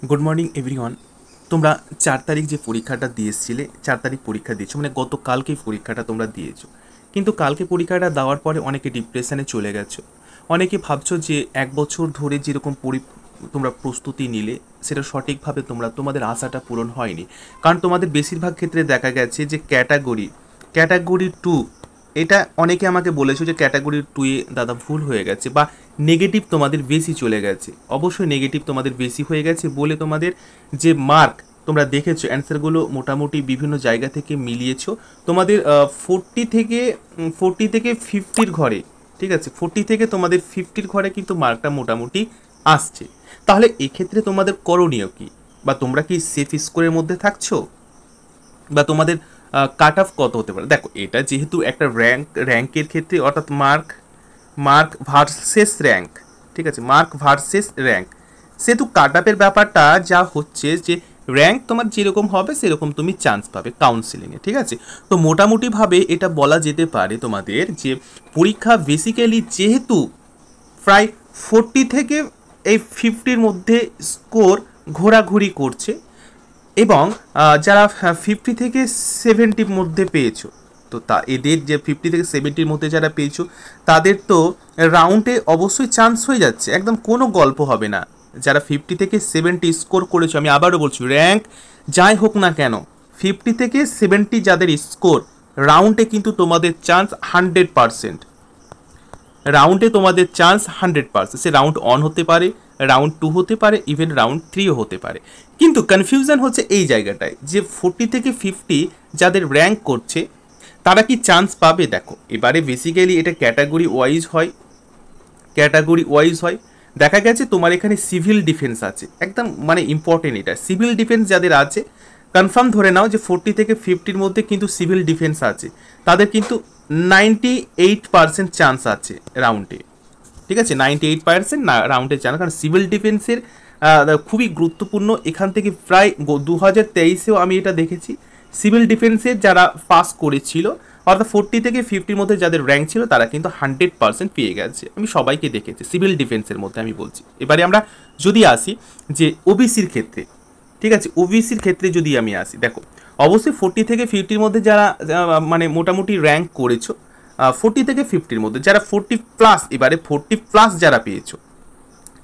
Good morning everyone. তোমরা 4 তারিখ যে পরীক্ষাটা দিয়েছিলে, 4 তারিখ পরীক্ষা দিয়েছো, মানে গতকালকেই পরীক্ষাটা তোমরা দিয়েছো। কিন্তু কালকে পরীক্ষাটা দেওয়ার পরে অনেকে ডিপ্রেশনে চলে গেছো। অনেকে ভাবছো যে 1 বছর ধরে যেরকম তোমরা প্রস্তুতি নিলে সেটা সঠিকভাবে তোমাদের আশাটা পূরণ হয়নি। কারণ তোমাদের বেশিরভাগ ক্ষেত্রে দেখা গেছে যে ক্যাটাগরি 2, এটা অনেকে আমাকে বলেছো যে ক্যাটাগরি 2-এ দাদা ভুল হয়ে গেছে বা নেগেটিভ তোমাদের বেশি চলে গেছে। অবশ্যই নেগেটিভ তোমাদের বেশি হয়ে গেছে বলে তোমাদের যে মার্ক তোমরা দেখেছো অ্যান্সারগুলো মোটামুটি বিভিন্ন জায়গা থেকে মিলিয়েছো। তোমাদের 40 থেকে 50-র ঘরে, ঠিক আছে, 40 থেকে তোমাদের 50-র ঘরে কিন্তু মার্কটা মোটামুটি আসছে। তাহলে এক্ষেত্রে তোমাদের করণীয় কী, বা তোমরা কি সেফ স্কোরের মধ্যে থাকছো, বা তোমাদের কাট অফ কত হতে পারে? দেখো, এটা যেহেতু একটা র্যাঙ্কের ক্ষেত্রে, অর্থাৎ মার্ক ভার্সেস র্যাঙ্ক, ঠিক আছে, মার্ক ভার্সেস র্যাঙ্ক, সেহেতু কাট অফের ব্যাপারটা যা হচ্ছে যে র্যাঙ্ক তোমার যেরকম হবে সেরকম তুমি চান্স পাবে কাউন্সিলিংয়ে, ঠিক আছে। তো মোটামুটিভাবে এটা বলা যেতে পারে তোমাদের যে পরীক্ষা বেসিক্যালি যেহেতু প্রায় 40 থেকে এই 50-র মধ্যে স্কোর ঘোরাঘুরি করছে, এবং যারা 50 থেকে 70-র মধ্যে পেয়েছো, তো এদের যে 50 থেকে 70-র মধ্যে যারা পেয়েছো তাদের তো রাউন্ডে অবশ্যই চান্স হয়ে যাচ্ছে, একদম কোনো গল্প হবে না। যারা 50 থেকে 70 স্কোর করেছো, আমি আবারও বলছি, র্যাঙ্ক যাই হোক না কেন, 50 থেকে 70 যাদের স্কোর, রাউন্ডে কিন্তু তোমাদের চান্স 100%। রাউন্ডে তোমাদের চান্স 100%। সে রাউন্ড 1 হতে পারে, রাউন্ড 2 হতে পারে, ইভেন রাউন্ড 3ও হতে পারে। কিন্তু কনফিউশন হচ্ছে এই জায়গাটায় যে 40 থেকে 50 যাদের র্যাঙ্ক করছে তারা কি চান্স পাবে? দেখো, এবারে বেসিক্যালি এটা ক্যাটাগরি ওয়াইজ হয়। দেখা গেছে তোমার এখানে সিভিল ডিফেন্স আছে, একদম মানে ইম্পর্টেন্ট, এটা সিভিল ডিফেন্স যাদের আছে কনফার্ম ধরে নাও যে 40 থেকে 50-র মধ্যে কিন্তু সিভিল ডিফেন্স আছে, তাদের কিন্তু 98% চান্স আছে রাউন্ডে, ঠিক আছে, 98% না রাউন্ডে চান্স। কারণ সিভিল ডিফেন্সের খুবই গুরুত্বপূর্ণ। এখান থেকে প্রায় 2023-এও আমি এটা দেখেছি, সিভিল ডিফেন্সের যারা পাস করেছিল, অর্থাৎ 40 থেকে 50-র মধ্যে যাদের র্যাঙ্ক ছিল তারা কিন্তু 100% পেয়ে গেছে। আমি সবাইকে দেখেছি সিভিল ডিফেন্সের মধ্যে, আমি বলছি। এবারে আমরা যদি আসি যে ওবিসির ক্ষেত্রে, ঠিক আছে, ওবিসির ক্ষেত্রে যদি আমি আসি, দেখো অবশ্যই 40 থেকে 50-র মধ্যে যারা মানে মোটামুটি র্যাঙ্ক করেছো, 40 থেকে 50-র মধ্যে যারা 40+, এবারে 40+ যারা পেয়েছো,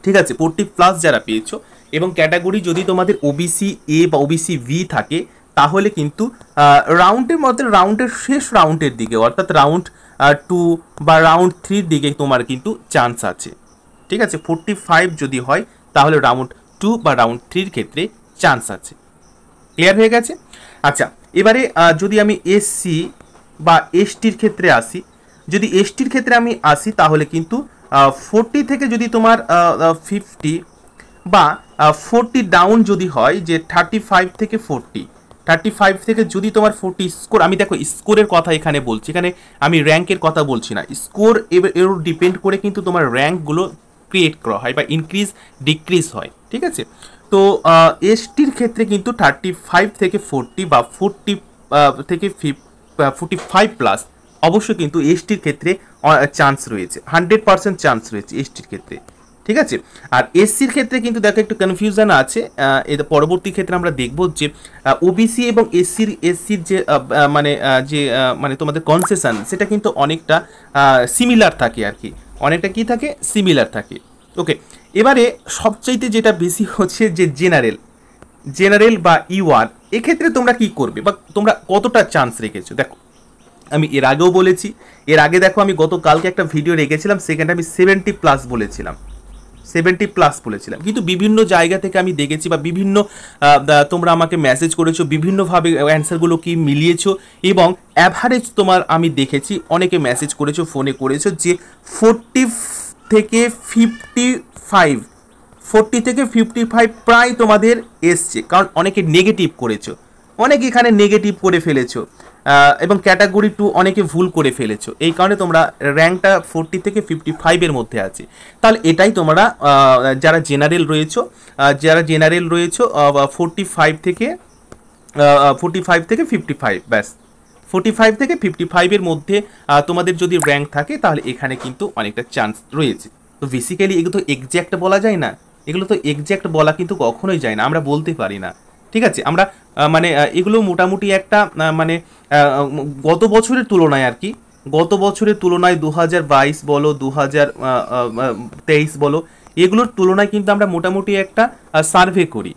ঠিক আছে, 40+ যারা পেয়েছো, এবং ক্যাটাগরি যদি তোমাদের ওবিসি এ বা ওবিসি ভি থাকে, তাহলে কিন্তু রাউন্ডের মধ্যে রাউন্ডের শেষ রাউন্ডের দিকে, অর্থাৎ রাউন্ড 2 বা রাউন্ড 3-র দিকে তোমার কিন্তু চান্স আছে, ঠিক আছে। 45 যদি হয় তাহলে রাউন্ড 2 বা রাউন্ড 3-র ক্ষেত্রে চান্স আছে। ক্লিয়ার হয়ে গেছে? আচ্ছা, এবারে যদি আমি এসসি বা এসটির ক্ষেত্রে আসি, যদি এসটির ক্ষেত্রে আমি আসি তাহলে কিন্তু 40 থেকে যদি তোমার 50 বা 40 ডাউন যদি হয়, যে 35 থেকে 35 থেকে যদি তোমার 40 স্কোর, আমি দেখো স্কোরের কথা এখানে বলছি, এখানে আমি র্যাঙ্কের কথা বলছি না। স্কোর এর ডিপেন্ড করে কিন্তু তোমার র্যাঙ্কগুলো ক্রিয়েট করা হয় বা ইনক্রিজ ডিক্রিজ হয়, ঠিক আছে। তো এসটির ক্ষেত্রে কিন্তু 35 থেকে 40 বা 40 থেকে 45+, অবশ্যই কিন্তু এসটির ক্ষেত্রে চান্স রয়েছে, 100% চান্স রয়েছে এসটির ক্ষেত্রে, ঠিক আছে। আর এসসির ক্ষেত্রে কিন্তু দেখো একটু কনফিউশন আছে। এর পরবর্তী ক্ষেত্রে আমরা দেখব যে ওবিসি এবং এসসির যে মানে তোমাদের কনসেশন, সেটা কিন্তু অনেকটা সিমিলার থাকে আর কি, অনেকটা কি থাকে, সিমিলার থাকে। ওকে, এবারে সবচাইতে যেটা বেশি হচ্ছে যে জেনারেল বা ইউআর, এক্ষেত্রে তোমরা কি করবে বা তোমরা কতটা চান্স রেখেছো? দেখো, আমি এর আগেও বলেছি, এর আগে দেখো আমি গতকালকে একটা ভিডিও রেখেছিলাম, সেখানে আমি 70+ বলেছিলাম, 70+ বলেছিলাম। কিন্তু বিভিন্ন জায়গা থেকে আমি দেখেছি বা বিভিন্ন তোমরা আমাকে মেসেজ করেছো, বিভিন্নভাবে অ্যান্সারগুলো কি মিলিয়েছো, এবং অ্যাভারেজ তোমার আমি দেখেছি অনেকে মেসেজ করেছো, ফোনে করেছো যে 40 থেকে 55, 40 থেকে 55 প্রায় তোমাদের এসছে। কারণ অনেকে নেগেটিভ করেছো, অনেকে এখানে নেগেটিভ করে ফেলেছো, এবং ক্যাটাগরি 2 অনেকে ভুল করে ফেলেছো, এই কারণে তোমরা র্যাঙ্কটা 40 থেকে 55-এর মধ্যে আছে। তাহলে এটাই তোমরা যারা জেনারেল রয়েছো, 45 থেকে 55, ব্যাস 45 থেকে 55-এর মধ্যে তোমাদের যদি র্যাঙ্ক থাকে তাহলে এখানে কিন্তু অনেকটা চান্স রয়েছে। তো বেসিক্যালি এগুলো তো এক্স্যাক্ট বলা যায় না, এগুলো তো এক্স্যাক্ট বলা কিন্তু কখনোই যায় না, আমরা বলতে পারি না। ঠিক আছে, আমরা মানে এগুলো মোটামুটি একটা মানে গত বছরের তুলনায় আর কি, গত বছরের তুলনায় 2022 বলো 2023 বলো, এগুলোর তুলনায় কিন্তু আমরা মোটামুটি একটা সার্ভে করি,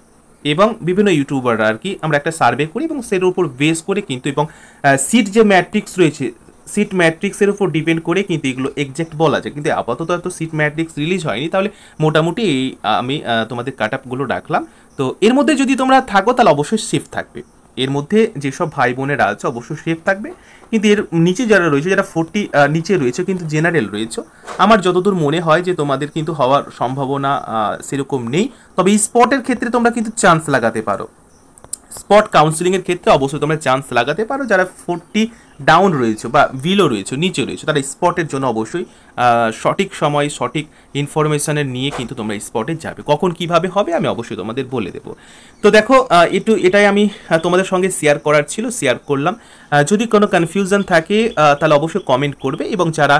এবং বিভিন্ন ইউটিউবাররা আর কি আমরা একটা সার্ভে করি এবং সেটার উপর বেস করে কিন্তু, এবং সিট যে ম্যাট্রিক্স রয়েছে, সিট ম্যাট্রিক্সের উপর ডিপেন্ড করে কিন্তু এগুলো এক্স্যাক্ট বলা যায়। কিন্তু আপাতত এত সিট ম্যাট্রিক্স রিলিজ হয়নি, তাহলে মোটামুটি এই আমি তোমাদের কাট আপগুলো রাখলাম। তো এর মধ্যে যদি তোমরা থাকো তাহলে অবশ্যই সেফ থাকবে, এর মধ্যে যেসব ভাই বোনেরা আছে অবশ্যই সেফ থাকবে। কিন্তু এর নিচে যারা রয়েছে, যারা 40 নিচে রয়েছে কিন্তু জেনারেল রয়েছে, আমার যতদূর মনে হয় যে তোমাদের কিন্তু হওয়ার সম্ভাবনা সেরকম নেই। তবে স্পটের ক্ষেত্রে তোমরা কিন্তু চান্স লাগাতে পারো, স্পট কাউন্সিলিংয়ের ক্ষেত্রে অবশ্যই তোমরা চান্স লাগাতে পারো। যারা 40 ডাউন রয়েছে বা বিলো রয়েছে, নিচে রয়েছে, তারা স্পটের জন্য অবশ্যই সঠিক সময় সঠিক ইনফরমেশানের নিয়ে কিন্তু তোমরা স্পটে যাবে। কখন কিভাবে হবে আমি অবশ্যই তোমাদের বলে দেবো। তো দেখো এটাই আমি তোমাদের সঙ্গে শেয়ার করার ছিল, শেয়ার করলাম। যদি কোনো কনফিউশন থাকে তাহলে অবশ্যই কমেন্ট করবে, এবং যারা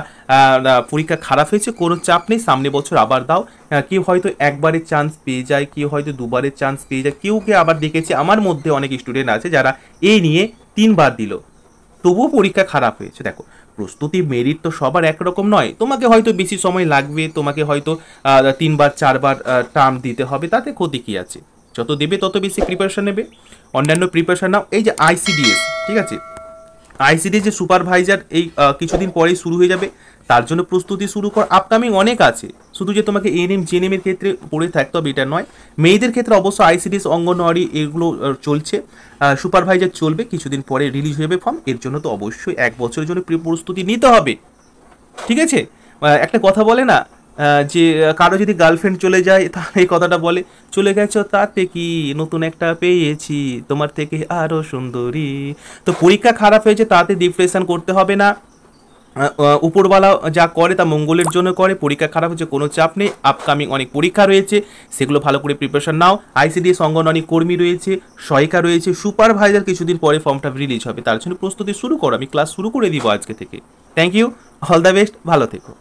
পরীক্ষা খারাপ হয়েছে কোনো চাপ নেই, সামনে বছর আবার দাও। কেউ হয়তো একবারের চান্স পেয়ে যায়, কেউ হয়তো দুবারের চান্স পেয়ে যায়, কেউকে আবার দেখেছি আমার মধ্যে অনেক স্টুডেন্ট আছে যারা এই নিয়ে 3 বার দিল, তবুও পরীক্ষা খারাপ হয়েছে। দেখো, প্রস্তুতি মেরিট তো সবার একরকম নয়, তোমাকে হয়তো বেশি সময় লাগবে, তোমাকে হয়তো 3 বার 4 বার টার্ম দিতে হবে, তাতে ক্ষতি কী আছে? যত দেবে তত বেশি প্রিপারেশন নেবে, অন্যান্য প্রিপারেশন নাও। এই যে আইসিডিএস, ঠিক আছে, আইসিডিএস যে সুপারভাইজার এই কিছুদিন পরেই শুরু হয়ে যাবে, তার জন্য প্রস্তুতি শুরু কর। আপকামিং অনেক আছে, শুধু যে তোমাকে এএনএম জেএনএম এর ক্ষেত্রে পড়ে থাকতে হবে এটা নয়। মেয়েদের ক্ষেত্রে অবশ্য আইসিডিএস অঙ্গনওয়াড়ি এগুলো চলছে, সুপারভাইজার চলবে, কিছুদিন পরে রিলিজ হয়ে যাবে ফর্ম। এর জন্য তো অবশ্যই 1 বছরের জন্য প্রস্তুতি নিতে হবে। ঠিক আছে, একটা কথা বলে না যে কারো যদি গার্লফ্রেন্ড চলে যায় তাহলে এই কথাটা বলে, চলে গেছো তাতে কি, নতুন একটা পেয়েছি তোমার থেকে আরও সুন্দরী। তো পরীক্ষা খারাপ হয়েছে তাতে ডিপ্রেশন করতে হবে না, উপরওয়ালা যা করে তা মঙ্গলের জন্য করে। পরীক্ষা খারাপ হচ্ছে কোনো চাপ নেই, আপকামিং অনেক পরীক্ষা রয়েছে, সেগুলো ভালো করে প্রিপারেশন নাও। আইসিডিএস অঙ্গনওয়াড়ি কর্মী রয়েছে, সহায়িকা রয়েছে, সুপারভাইজার কিছুদিন পরে ফর্মটা রিলিজ হবে, তার জন্য প্রস্তুতি শুরু করো। আমি ক্লাস শুরু করে দিব আজকে থেকে। Thank you, all the best, ভালো থেকো।